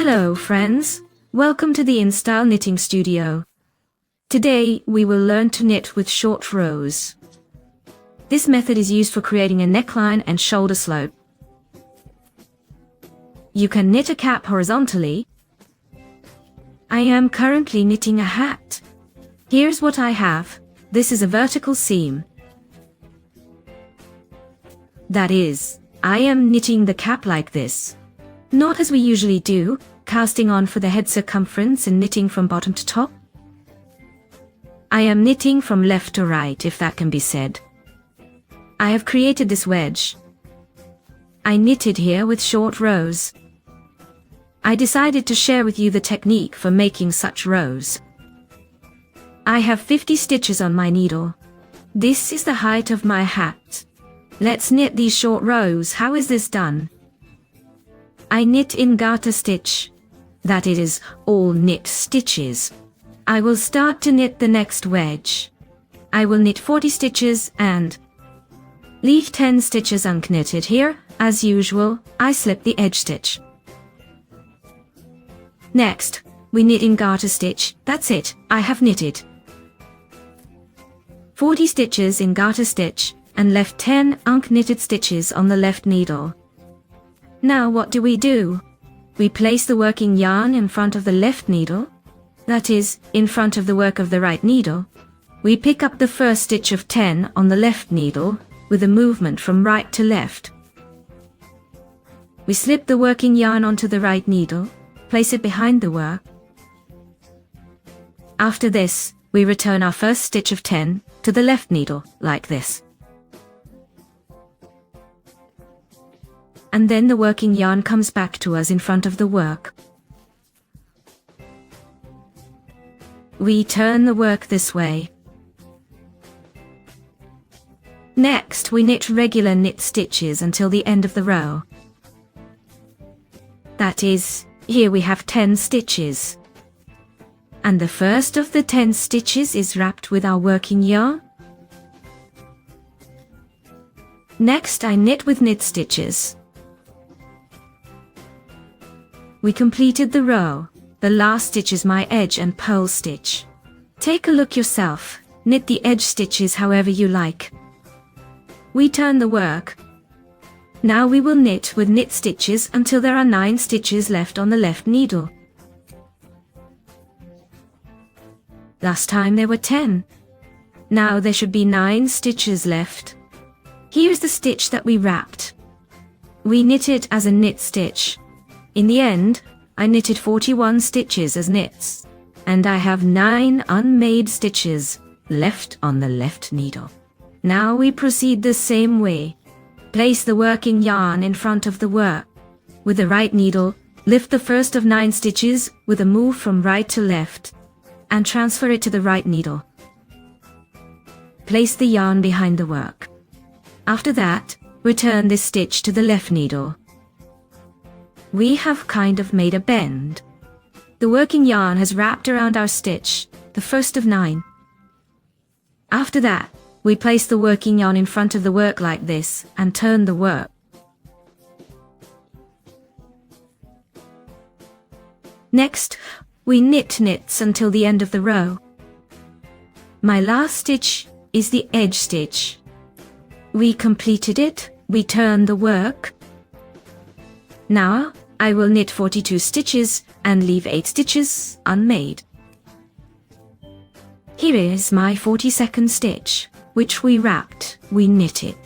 Hello friends, welcome to the InStyle Knitting Studio. Today we will learn to knit with short rows. This method is used for creating a neckline and shoulder slope. You can knit a cap horizontally. I am currently knitting a hat. Here's what I have. This is a vertical seam. That is, I am knitting the cap like this. Not as we usually do, casting on for the head circumference and knitting from bottom to top. I am knitting from left to right, if that can be said. I have created this wedge. I knitted here with short rows. I decided to share with you the technique for making such rows. I have 50 stitches on my needle. This is the height of my hat. Let's knit these short rows. How is this done? I knit in garter stitch. That is, all knit stitches. I will start to knit the next wedge. I will knit 40 stitches and leave 10 stitches unknitted here. As usual, I slip the edge stitch. Next, we knit in garter stitch. That's it, I have knitted 40 stitches in garter stitch and left 10 unknitted stitches on the left needle. Now what do? We place the working yarn in front of the left needle, that is, in front of the work of the right needle. We pick up the first stitch of 10 on the left needle with a movement from right to left. We slip the working yarn onto the right needle, place it behind the work. After this, we return our first stitch of 10 to the left needle, like this. And then the working yarn comes back to us in front of the work. We turn the work this way. Next, we knit regular knit stitches until the end of the row. That is, here we have 10 stitches. And the first of the 10 stitches is wrapped with our working yarn. Next, I knit with knit stitches. We completed the row. The last stitch is my edge and purl stitch. Take a look yourself. Knit the edge stitches however you like. We turn the work. Now we will knit with knit stitches until there are 9 stitches left on the left needle. Last time there were 10. Now there should be 9 stitches left. Here's the stitch that we wrapped. We knit it as a knit stitch. In the end, I knitted 41 stitches as knits, and I have 9 unmade stitches left on the left needle. Now we proceed the same way. Place the working yarn in front of the work. With the right needle, lift the first of 9 stitches with a move from right to left, and transfer it to the right needle. Place the yarn behind the work. After that, return this stitch to the left needle. We have kind of made a bend. The working yarn has wrapped around our stitch, the first of 9. After that, we place the working yarn in front of the work like this and turn the work. Next, we knit knits until the end of the row. My last stitch is the edge stitch. We completed it, we turn the work. Now, I will knit 42 stitches and leave 8 stitches unmade. Here is my 42nd stitch, which we wrapped, we knitted.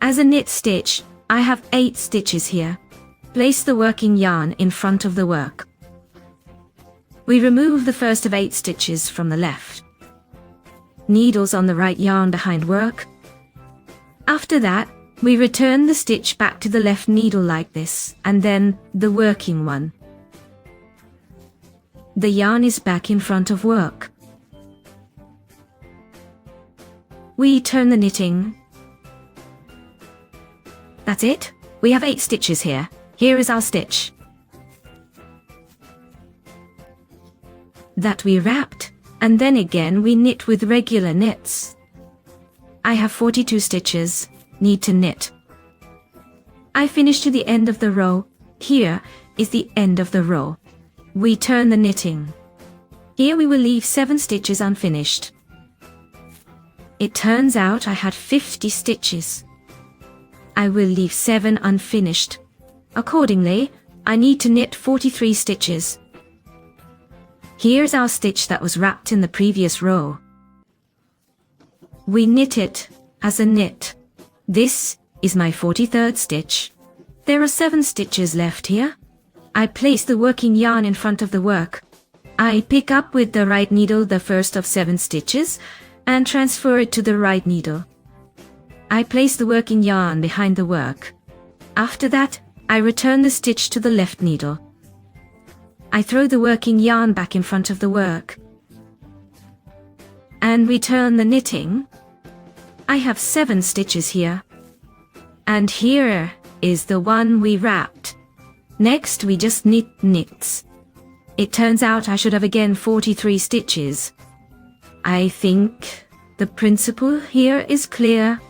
As a knit stitch, I have 8 stitches here. Place the working yarn in front of the work. We remove the first of 8 stitches from the left. Needles on the right yarn behind work. After that, we return the stitch back to the left needle like this, and then the working one. The yarn is back in front of work. We turn the knitting. That's it. We have 8 stitches here. Here is our stitch that we wrapped, and then again we knit with regular knits. I have 42 stitches. Need to knit. I finish to the end of the row. Here, is the end of the row. We turn the knitting. Here we will leave 7 stitches unfinished. It turns out I had 50 stitches. I will leave 7 unfinished. Accordingly, I need to knit 43 stitches. Here's our stitch that was wrapped in the previous row. We knit it as a knit. This is my 43rd stitch. There are 7 stitches left here. I place the working yarn in front of the work. I pick up with the right needle the first of 7 stitches and transfer it to the right needle. I place the working yarn behind the work. After that, I return the stitch to the left needle. I throw the working yarn back in front of the work. And return the knitting. I have 7 stitches here. And here is the one we wrapped. Next we just knits. It turns out I should have again 43 stitches. I think the principle here is clear.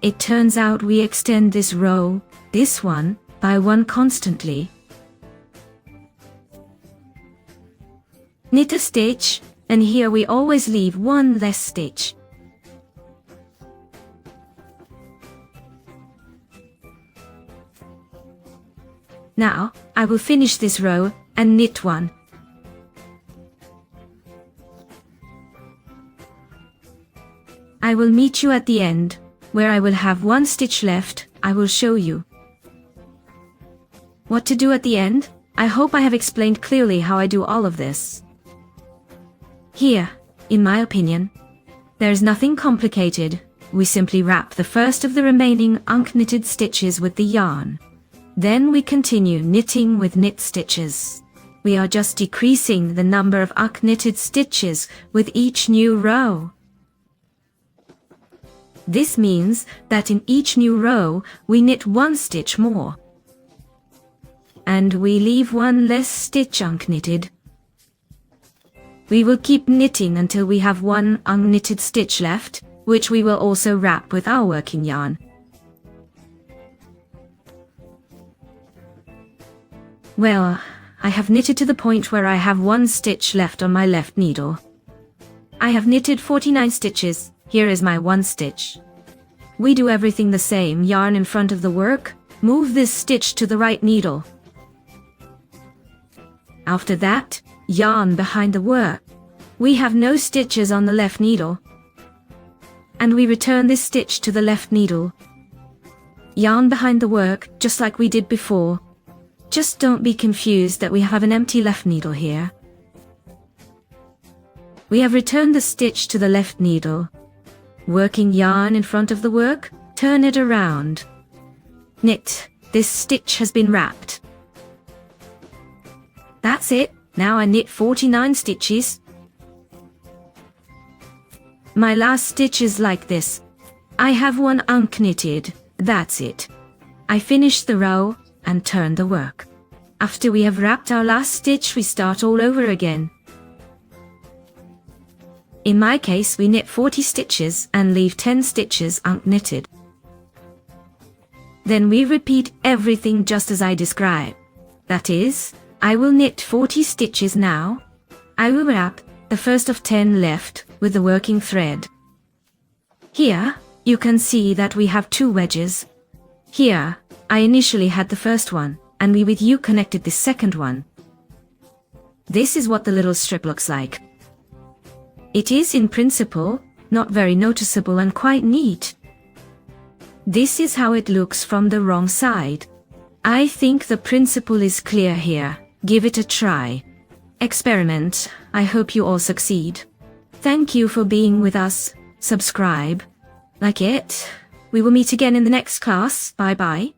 It turns out we extend this row, this one, by 1 constantly. Knit a stitch, and here we always leave 1 less stitch. Now, I will finish this row and knit 1. I will meet you at the end, where I will have 1 stitch left. I will show you what to do at the end. I hope I have explained clearly how I do all of this. Here, in my opinion, there is nothing complicated. We simply wrap the first of the remaining unknitted stitches with the yarn. Then we continue knitting with knit stitches. We are just decreasing the number of unknitted stitches with each new row. This means that in each new row, we knit 1 stitch more. And we leave 1 less stitch unknitted. We will keep knitting until we have 1 unknitted stitch left, which we will also wrap with our working yarn. Well, I have knitted to the point where I have 1 stitch left on my left needle. I have knitted 49 stitches. Here is my 1 stitch. We do everything the same. Yarn in front of the work, move this stitch to the right needle. After that, yarn behind the work. We have no stitches on the left needle. And we return this stitch to the left needle. Yarn behind the work, just like we did before. Just don't be confused that we have an empty left needle here. We have returned the stitch to the left needle. Working yarn in front of the work, turn it around. Knit. This stitch has been wrapped. That's it. Now I knit 49 stitches. My last stitch is like this. I have 1 unknitted. That's it. I finish the row and turn the work. After we have wrapped our last stitch, we start all over again. In my case, we knit 40 stitches and leave 10 stitches unknitted. Then we repeat everything just as I described. That is, I will knit 40 stitches now. I will wrap the first of 10 left with the working thread. Here, you can see that we have 2 wedges. Here, I initially had the first one, and we with you connected the second one. This is what the little strip looks like. It is in principle, not very noticeable and quite neat. This is how it looks from the wrong side. I think the principle is clear here. Give it a try. Experiment. I hope you all succeed. Thank you for being with us. Subscribe. Like it. We will meet again in the next class. Bye bye.